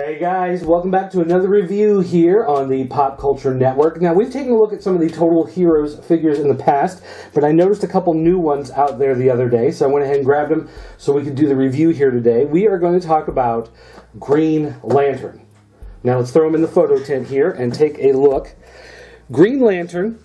Hey guys, welcome back to another review here on the Pop Culture Network. Now, we've taken a look at some of the Total Heroes figures in the past, but I noticed a couple new ones out there the other day, so I went ahead and grabbed them so we could do the review here today. We are going to talk about Green Lantern. Now, let's throw him in the photo tent here and take a look. Green Lantern,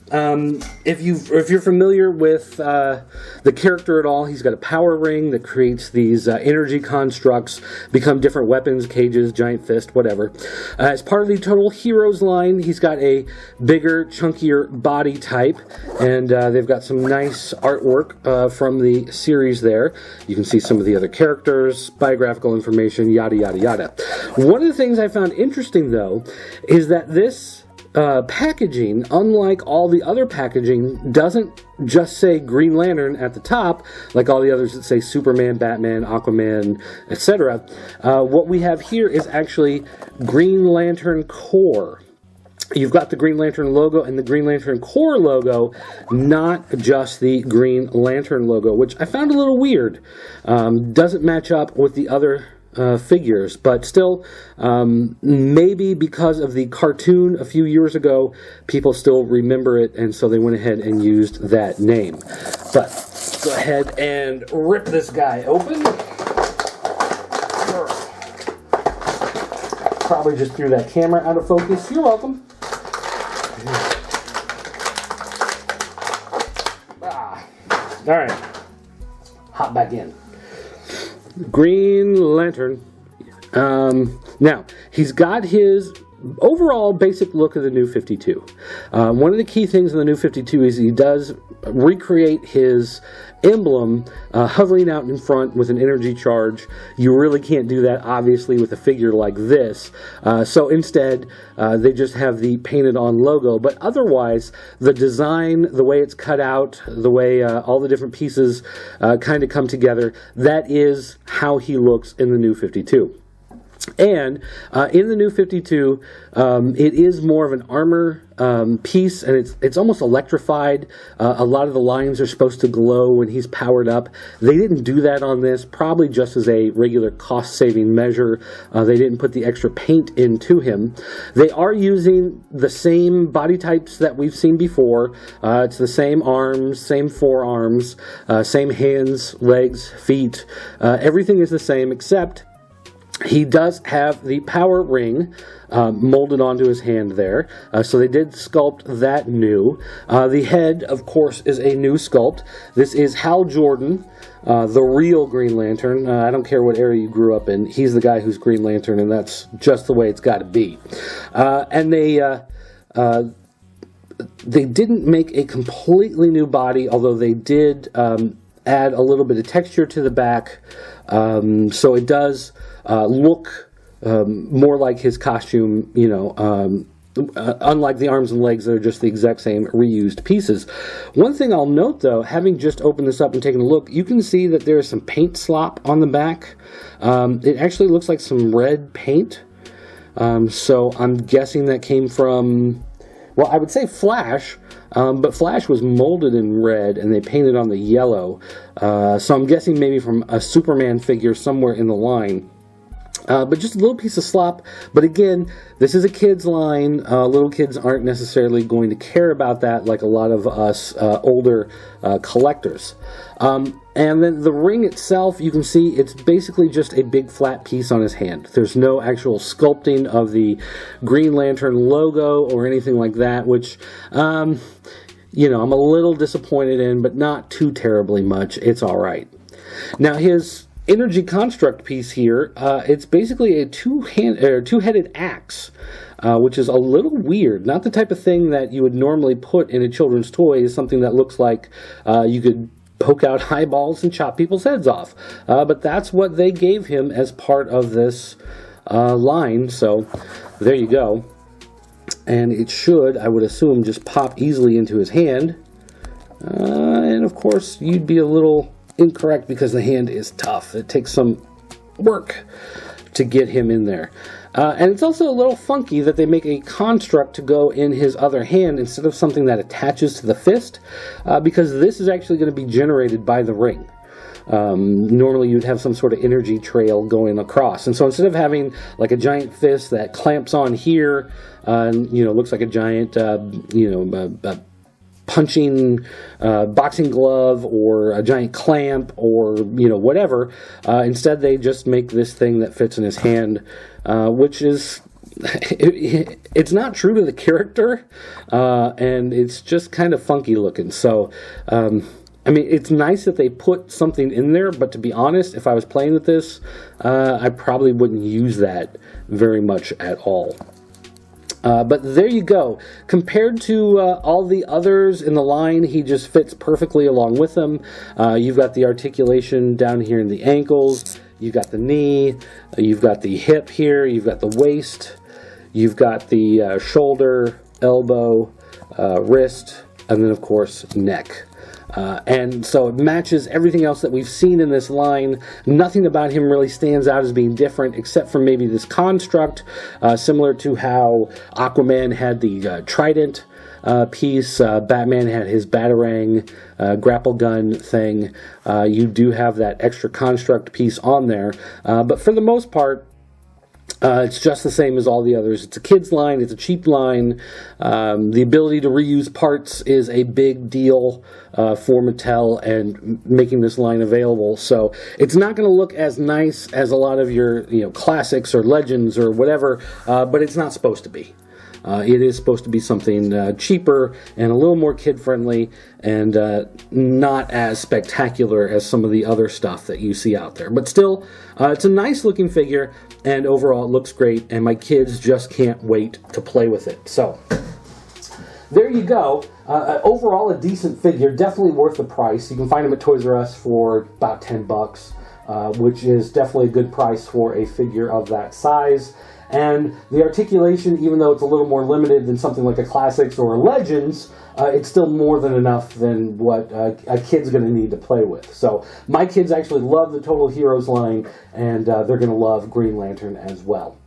if you're familiar with the character at all, he's got a power ring that creates these energy constructs, become different weapons, cages, giant fist, whatever. As part of the Total Heroes line, he's got a bigger, chunkier body type, and they've got some nice artwork from the series there. You can see some of the other characters, biographical information, yada, yada, yada. One of the things I found interesting, though, is that this packaging, unlike all the other packaging, doesn't just say Green Lantern at the top, like all the others that say Superman, Batman, Aquaman, etc. What we have here is actually Green Lantern Corps. You've got the Green Lantern logo and the Green Lantern Corps logo, not just the Green Lantern logo, which I found a little weird. Doesn't match up with the other figures, but still, maybe because of the cartoon a few years ago, people still remember it, and so they went ahead and used that name. But let's go ahead and rip this guy open. Probably just threw that camera out of focus. You're welcome. All right, hop back in. Green Lantern. Now, he's got his overall basic look of the New 52. One of the key things in the New 52 is he does recreate his emblem hovering out in front with an energy charge. You really can't do that, obviously, with a figure like this. So instead, they just have the painted on logo. But otherwise, the design, the way it's cut out, the way all the different pieces kind of come together, that is how he looks in the New 52. And in the New 52, it is more of an armor piece, and it's almost electrified. A lot of the lines are supposed to glow when he's powered up. They didn't do that on this, probably just as a regular cost-saving measure. They didn't put the extra paint into him. They are using the same body types that we've seen before. It's the same arms, same forearms, same hands, legs, feet. Everything is the same, except he does have the power ring molded onto his hand there, so they did sculpt that new. The head, of course, is a new sculpt. This is Hal Jordan, the real Green Lantern. I don't care what area you grew up in. He's the guy who's Green Lantern, and that's just the way it's got to be. And they didn't make a completely new body, although they did add a little bit of texture to the back, so it does look more like his costume, unlike the arms and legs that are just the exact same reused pieces. One thing I'll note, though, having just opened this up and taken a look, you can see that there is some paint slop on the back. It actually looks like some red paint, so I'm guessing that came from, well, I would say Flash, but Flash was molded in red and they painted on the yellow, so I'm guessing maybe from a Superman figure somewhere in the line. But just a little piece of slop. But again, this is a kid's line. Little kids aren't necessarily going to care about that like a lot of us older collectors. And then the ring itself, you can see it's basically just a big flat piece on his hand. There's no actual sculpting of the Green Lantern logo or anything like that, which, I'm a little disappointed in, but not too terribly much. It's all right. Now, his energy construct piece here, it's basically a two-headed axe, which is a little weird. Not the type of thing that you would normally put in a children's toy. Is something that looks like you could poke out eyeballs and chop people's heads off. But that's what they gave him as part of this line, so there you go. And it should, I would assume, just pop easily into his hand. And of course, you'd be a little incorrect because the hand is tough. It takes some work to get him in there. And it's also a little funky that they make a construct to go in his other hand instead of something that attaches to the fist, because this is actually going to be generated by the ring. Normally you'd have some sort of energy trail going across. And so instead of having like a giant fist that clamps on here, and, looks like a giant, punching boxing glove or a giant clamp or whatever, instead they just make this thing that fits in his hand, which is it's not true to the character, and it's just kind of funky looking. So it's nice that they put something in there, but to be honest, if I was playing with this, I probably wouldn't use that very much at all. But there you go. Compared to all the others in the line, he just fits perfectly along with them. You've got the articulation down here in the ankles. You've got the knee. You've got the hip here. You've got the waist. You've got the shoulder, elbow, wrist, and then, of course, neck. And so it matches everything else that we've seen in this line. Nothing about him really stands out as being different, except for maybe this construct, similar to how Aquaman had the trident piece, Batman had his Batarang grapple gun thing. You do have that extra construct piece on there, but for the most part, it's just the same as all the others. It's a kid's line. It's a cheap line. The ability to reuse parts is a big deal for Mattel and making this line available. So it's not going to look as nice as a lot of your classics or legends or whatever, but it's not supposed to be. It is supposed to be something cheaper and a little more kid-friendly and not as spectacular as some of the other stuff that you see out there. But still, it's a nice-looking figure, and overall it looks great, and my kids just can't wait to play with it. So, there you go. Overall, a decent figure, definitely worth the price. You can find them at Toys R Us for about $10, which is definitely a good price for a figure of that size. And the articulation, even though it's a little more limited than something like a Classics or a Legends, it's still more than enough than what a kid's going to need to play with. So my kids actually love the Total Heroes line, and they're going to love Green Lantern as well.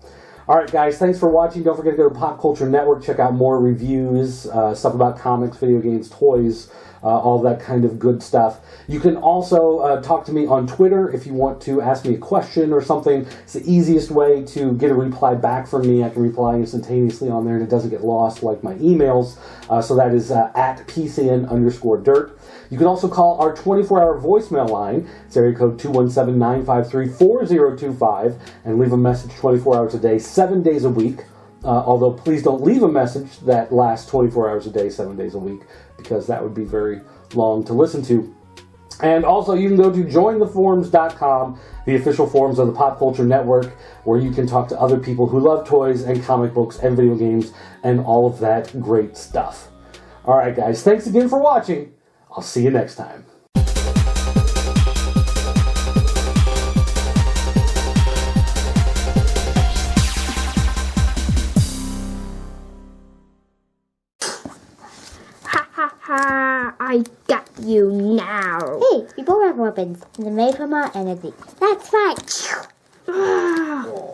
Alright guys, thanks for watching. Don't forget to go to Pop Culture Network, check out more reviews, stuff about comics, video games, toys, all that kind of good stuff. You can also talk to me on Twitter if you want to ask me a question or something. It's the easiest way to get a reply back from me. I can reply instantaneously on there and it doesn't get lost like my emails. So that is at PCN_dirt. You can also call our 24-hour voicemail line. It's area code 217-953-4025 and leave a message 24 hours a day, 7 days a week. Although please don't leave a message that lasts 24 hours a day, 7 days a week, because that would be very long to listen to. And also you can go to jointheforums.com, the official forums of the Pop Culture Network, where you can talk to other people who love toys and comic books and video games and all of that great stuff. Alright guys, thanks again for watching. I'll see you next time. I got you now. Hey, we both have weapons, and they're made from our energy. That's right.